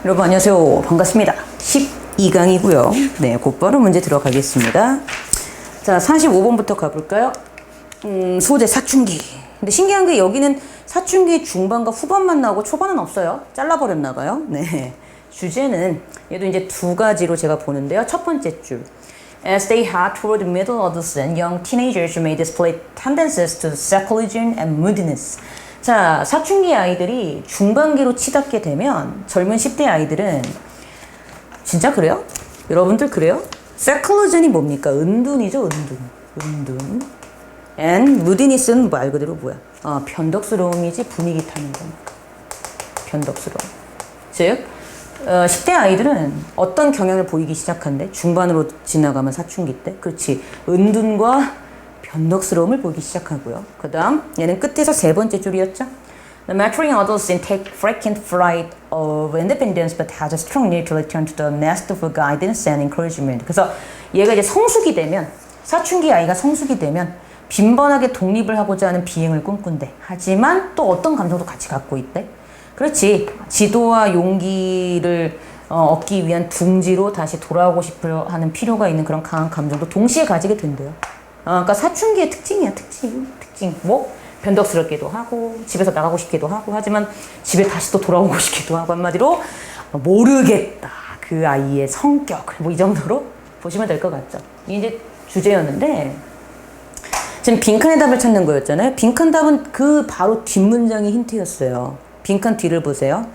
여러분 안녕하세요. 반갑습니다. 12강이고요. 네, 곧바로 문제 들어가겠습니다. 자, 45번부터 가볼까요? 소재 사춘기. 근데 신기한 게 여기는 사춘기 중반과 후반만 나오고 초반은 없어요. 잘라버렸나봐요. 네. 주제는 얘도 이제 두 가지로 제가 보는데요. 첫 번째 줄. As they head toward the middle adolescence, young teenagers may display tendencies to seclusion and moodiness. 자, 사춘기 아이들이 중반기로 치닫게 되면 젊은 10대 아이들은 진짜 그래요? 여러분들 그래요? seclusion이 뭡니까? 은둔이죠, 은둔. and moodiness는 말 그대로 뭐야? 변덕스러움이지 분위기 타는 거. 변덕스러움. 즉, 10대 아이들은 어떤 경향을 보이기 시작한대? 중반으로 지나가면 사춘기 때. 그렇지. 은둔과 변덕스러움을 보이기 시작하고요. 그 다음 얘는 끝에서 세 번째 줄이었죠. The maturing adolescent take frequent flight of independence but has a strong need to return to the nest for guidance and encouragement. 그래서 얘가 이제 성숙이 되면 사춘기 아이가 성숙이 되면 빈번하게 독립을 하고자 하는 비행을 꿈꾼대. 하지만 또 어떤 감정도 같이 갖고 있대. 그렇지. 지도와 용기를 얻기 위한 둥지로 다시 돌아오고 싶어 하는 필요가 있는 그런 강한 감정도 동시에 가지게 된대요. 그러니까 사춘기의 특징이야, 특징. 뭐? 변덕스럽기도 하고, 집에서 나가고 싶기도 하고, 하지만 집에 다시 또 돌아오고 싶기도 하고, 한마디로, 모르겠다. 그 아이의 성격. 뭐 이 정도로 보시면 될 것 같죠. 이게 이제 주제였는데, 지금 빈칸의 답을 찾는 거였잖아요. 빈칸 답은 그 바로 뒷문장이 힌트였어요. 빈칸 뒤를 보세요.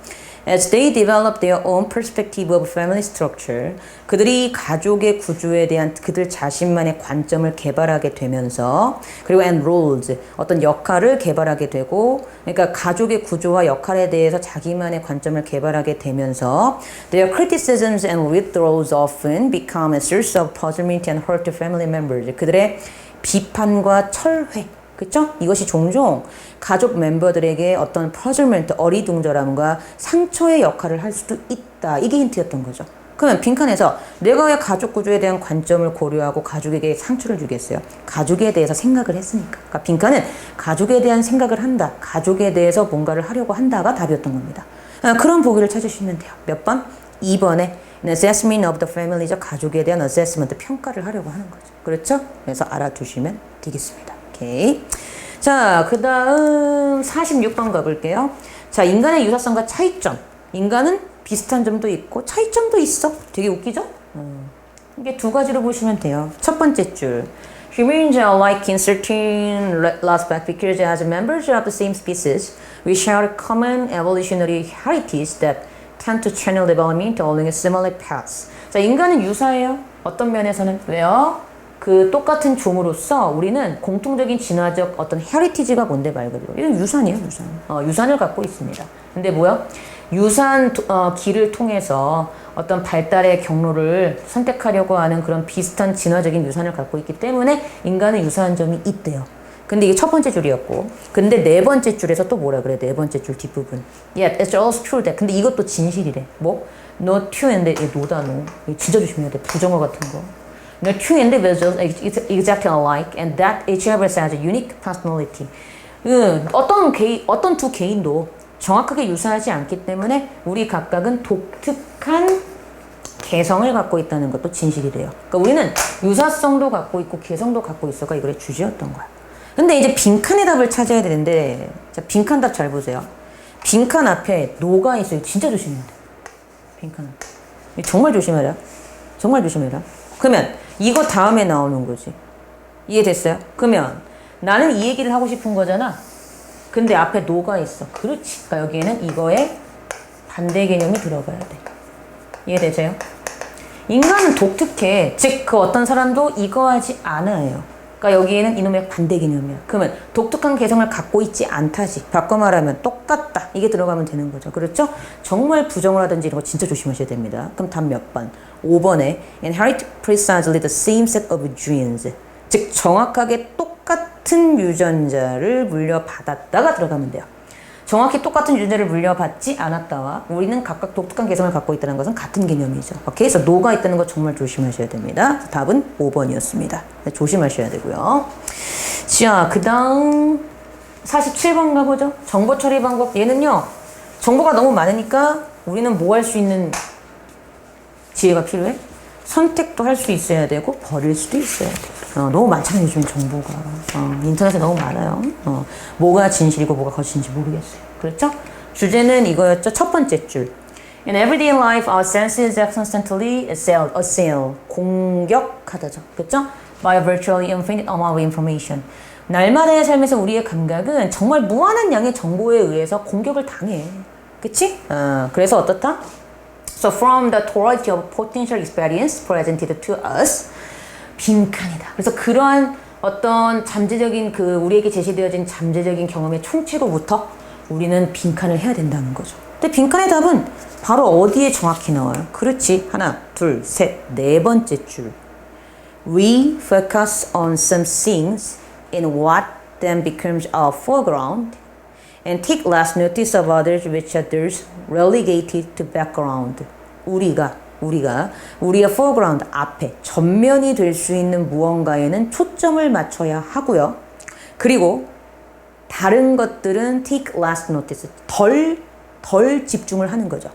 As they develop their own perspective of family structure, 그들이 가족의 구조에 대한 그들 자신만의 관점을 개발하게 되면서, 그리고 and roles, 어떤 역할을 개발하게 되고, 그러니까 가족의 구조와 역할에 대해서 자기만의 관점을 개발하게 되면서, their criticisms and withdrawals often become a source of puzzlement and hurt to family members. 그들의 비판과 철회, 그쵸? 이것이 종종 가족 멤버들에게 어떤 퍼즐먼트, 어리둥절함과 상처의 역할을 할 수도 있다. 이게 힌트였던 거죠. 그러면 빈칸에서 내가 왜 가족 구조에 대한 관점을 고려하고 가족에게 상처를 주겠어요? 가족에 대해서 생각을 했으니까. 그러니까 빈칸은 가족에 대한 생각을 한다. 가족에 대해서 뭔가를 하려고 한다가 답이었던 겁니다. 그런 보기를 찾으시면 돼요. 몇 번? 2번에 assessment of the family죠. 가족에 대한 assessment, 평가를 하려고 하는 거죠. 그렇죠? 그래서 알아두시면 되겠습니다. 오케이. 자, 그 다음 46번 가볼게요. 자, 인간의 유사성과 차이점. 인간은 비슷한 점도 있고 차이점도 있어. 되게 웃기죠? 이게 두 가지로 보시면 돼요. 첫 번째 줄. Humans are alike in certain aspects because as members of the same species, we share a common evolutionary heritage that tend to channel development along a similar paths. 자, 인간은 유사해요. 어떤 면에서는? 왜요? 그 똑같은 종으로서 우리는 공통적인 진화적 어떤 헤리티지가 뭔데 말 그대로. 이건 유산이에요, 유산. 유산을 갖고 있습니다. 근데 뭐야? 유산 길을 통해서 어떤 발달의 경로를 선택하려고 하는 그런 비슷한 진화적인 유산을 갖고 있기 때문에 인간은 유사한 점이 있대요. 근데 이게 첫 번째 줄이었고. 근데 네 번째 줄에서 또 뭐라 그래? 네 번째 줄 뒷부분. Yet it's also true that. 근데 이것도 진실이래. 뭐? No two and 노다 노. 진짜 조심해야 돼. 부정어 같은 거. No two individuals exactly alike, and that each of us has a unique personality. 어떤 두 개인도 정확하게 유사하지 않기 때문에 우리 각각은 독특한 개성을 갖고 있다는 것도 진실이래요. 그러니까 우리는 유사성도 갖고 있고 개성도 갖고 있어가 이거의 주제였던 거야. 근데 이제 빈칸의 답을 찾아야 되는데, 자, 빈칸 답 잘 보세요. 빈칸 앞에 노가 있어요. 진짜 조심해야 돼. 빈칸 앞에. 정말 조심해라. 정말 조심해라. 그러면 이거 다음에 나오는 거지. 이해됐어요? 그러면 나는 이 얘기를 하고 싶은 거잖아. 근데 앞에 노가 있어. 그렇지. 그러니까 여기에는 이거에 반대 개념이 들어가야 돼. 이해되세요? 인간은 독특해. 즉, 그 어떤 사람도 이거 하지 않아요. 그러니까 여기에는 이놈의 반대 개념이야. 그러면 독특한 개성을 갖고 있지 않다지. 바꿔 말하면 똑같다. 이게 들어가면 되는 거죠. 그렇죠? 정말 부정을 하든지 이런 거 진짜 조심하셔야 됩니다. 그럼 답 몇 번? 5번에 inherit precisely the same set of genes. 즉 정확하게 똑같은 유전자를 물려받았다가 들어가면 돼요. 정확히 똑같은 유전자를 물려받지 않았다와 우리는 각각 독특한 개성을 갖고 있다는 것은 같은 개념이죠. 오케이? 그래서 노가 있다는 거 정말 조심하셔야 됩니다. 답은 5번이었습니다. 조심하셔야 되고요. 자, 그 다음 47번 가보죠. 정보 처리 방법. 얘는요, 정보가 너무 많으니까 우리는 뭐 할 수 있는 지혜가 필요해? 선택도 할 수 있어야 되고 버릴 수도 있어야 돼. 너무 많잖아요. 요즘 정보가. 인터넷에 너무 많아요. 뭐가 진실이고 뭐가 거짓인지 모르겠어요. 그렇죠? 주제는 이거였죠. 첫 번째 줄. In everyday life, our senses are constantly assailed. 공격하다죠. 그렇죠? By a virtually infinite amount of information. 날마다의 삶에서 우리의 감각은 정말 무한한 양의 정보에 의해서 공격을 당해. 그치? 그래서 어떻다? So from the totality of potential experience presented to us, 빈칸이다. 그래서 그러한 어떤 잠재적인 우리에게 제시되어진 잠재적인 경험의 총체로부터 우리는 빈칸을 해야 된다는 거죠. 근데 빈칸의 답은 바로 어디에 정확히 나와요? 그렇지. 하나, 둘, 셋, 네 번째 줄. We focus on some things in what then becomes our foreground and take less notice of others which others relegated to background. 우리가 우리의 foreground 앞에 전면이 될 수 있는 무언가에는 초점을 맞춰야 하고요. 그리고 다른 것들은 take less notice, 덜 집중을 하는 거죠.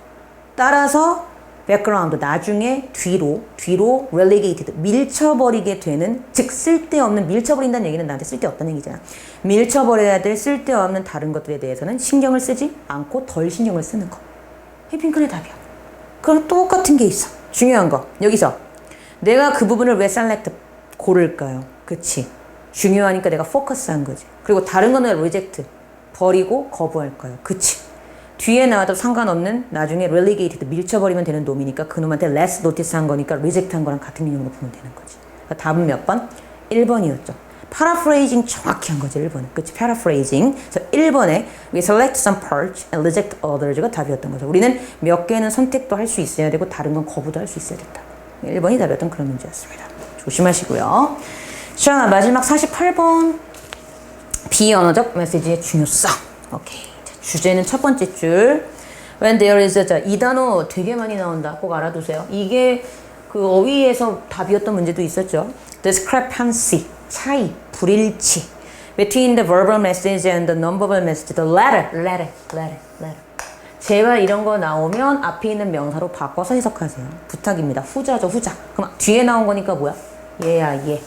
따라서 background, 나중에 뒤로 relegated, 밀쳐버리게 되는, 즉 쓸데없는, 밀쳐버린다는 얘기는 나한테 쓸데없다는 얘기잖아. 밀쳐버려야 될 쓸데없는 다른 것들에 대해서는 신경을 쓰지 않고 덜 신경을 쓰는 거. 이게 핑크의 답이야. 그럼 똑같은 게 있어. 중요한 거. 여기서 내가 그 부분을 왜 select 고를까요? 그치. 중요하니까 내가 포커스한 거지. 그리고 다른 거는 reject, 버리고 거부할까요? 그치. 뒤에 나와도 상관없는 나중에 relegated, 밀쳐버리면 되는 놈이니까 그 놈한테 less notice 한 거니까 reject 한 거랑 같은 개념으로 보면 되는 거지. 그러니까 답은 몇 번? 1번이었죠. paraphrasing 정확히 한 거지, 1번은. 그치? paraphrasing. 그래서 1번에 we select some parts and reject others가 답이었던 거죠. 우리는 몇 개는 선택도 할 수 있어야 되고 다른 건 거부도 할 수 있어야 된다. 1번이 답이었던 그런 문제였습니다. 조심하시고요. 자, 마지막 48번. 비언어적 메시지의 중요성. 오케이. 자, 주제는 첫 번째 줄. When there is a, 자, 이 단어 되게 많이 나온다. 꼭 알아두세요. 이게 그 어휘에서 답이었던 문제도 있었죠. Discrepancy, 차이, 불일치. Between the verbal message and the non-verbal message. The latter. 제발 이런 거 나오면 앞에 있는 명사로 바꿔서 해석하세요. 부탁입니다. 후자죠, 후자. 그럼 뒤에 나온 거니까 뭐야? 얘야, 얘.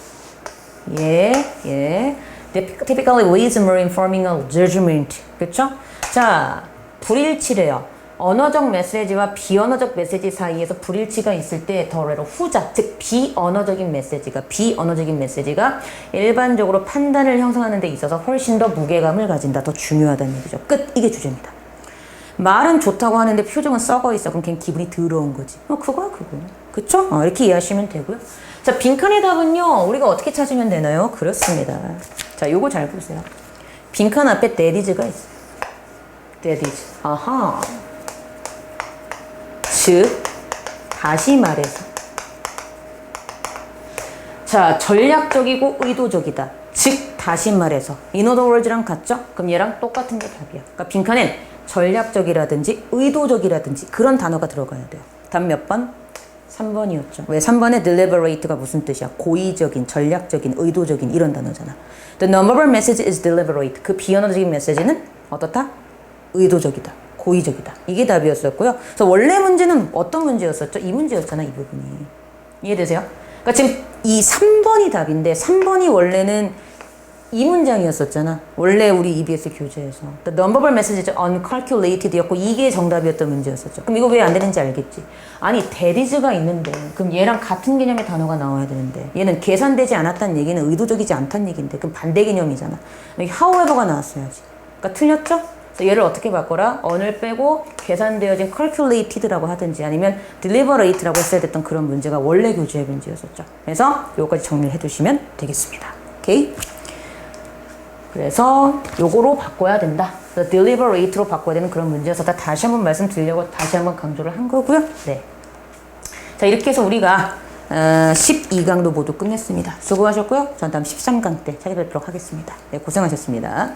Typically leads more informing a judgment. 그쵸? 자, 불일치래요. 언어적 메시지와 비언어적 메시지 사이에서 불일치가 있을 때 더래로 후자, 즉 비언어적인 메시지가 일반적으로 판단을 형성하는 데 있어서 훨씬 더 무게감을 가진다. 더 중요하다는 얘기죠. 끝. 이게 주제입니다. 말은 좋다고 하는데 표정은 썩어 있어. 그럼 걔는 기분이 더러운 거지. 그거야. 그쵸? 이렇게 이해하시면 되고요. 자, 빈칸의 답은요. 우리가 어떻게 찾으면 되나요? 그렇습니다. 자, 요거 잘 보세요. 빈칸 앞에 that is가 있어요. that is. 아하. 즉, 다시 말해서. 자, 전략적이고 의도적이다. 즉, 다시 말해서. in other words랑 같죠? 그럼 얘랑 똑같은 게 답이야. 그러니까 빈칸엔 전략적이라든지 의도적이라든지 그런 단어가 들어가야 돼요. 답 몇 번? 3번이었죠. 왜 3번에 deliberate가 무슨 뜻이야? 고의적인, 전략적인, 의도적인 이런 단어잖아. The non-verbal message is deliberate. 그 비언어적인 메시지는 어떻다? 의도적이다. 고의적이다. 이게 답이었었고요. 그래서 원래 문제는 어떤 문제였었죠? 이 문제였잖아, 이 부분이. 이해되세요? 그러니까 지금 이 3번이 답인데 3번이 원래는 이 문장이었었잖아. 원래 우리 EBS 교재에서. The non-verbal message is uncalculated였고 이게 정답이었던 문제였었죠. 그럼 이거 왜 안 되는지 알겠지? 아니, that is가 있는데 그럼 얘랑 같은 개념의 단어가 나와야 되는데 얘는 계산되지 않았다는 얘기는 의도적이지 않다는 얘기인데 그럼 반대 개념이잖아. 여기 however가 나왔어야지. 그러니까 틀렸죠? 그래서 얘를 어떻게 바꿔라? on을 빼고 계산되어진 calculated라고 하든지 아니면 deliberate라고 했어야 됐던 그런 문제가 원래 교재의 문제였었죠. 그래서 요거까지 정리를 해두시면 되겠습니다. 오케이? 그래서 요거로 바꿔야 된다. deliberate로 바꿔야 되는 그런 문제여서 다시 한번 말씀드리려고 다시 한번 강조를 한 거고요. 네. 자, 이렇게 해서 우리가 12강도 모두 끝냈습니다. 수고하셨고요. 전 다음 13강 때 찾아뵙도록 하겠습니다. 네, 고생하셨습니다.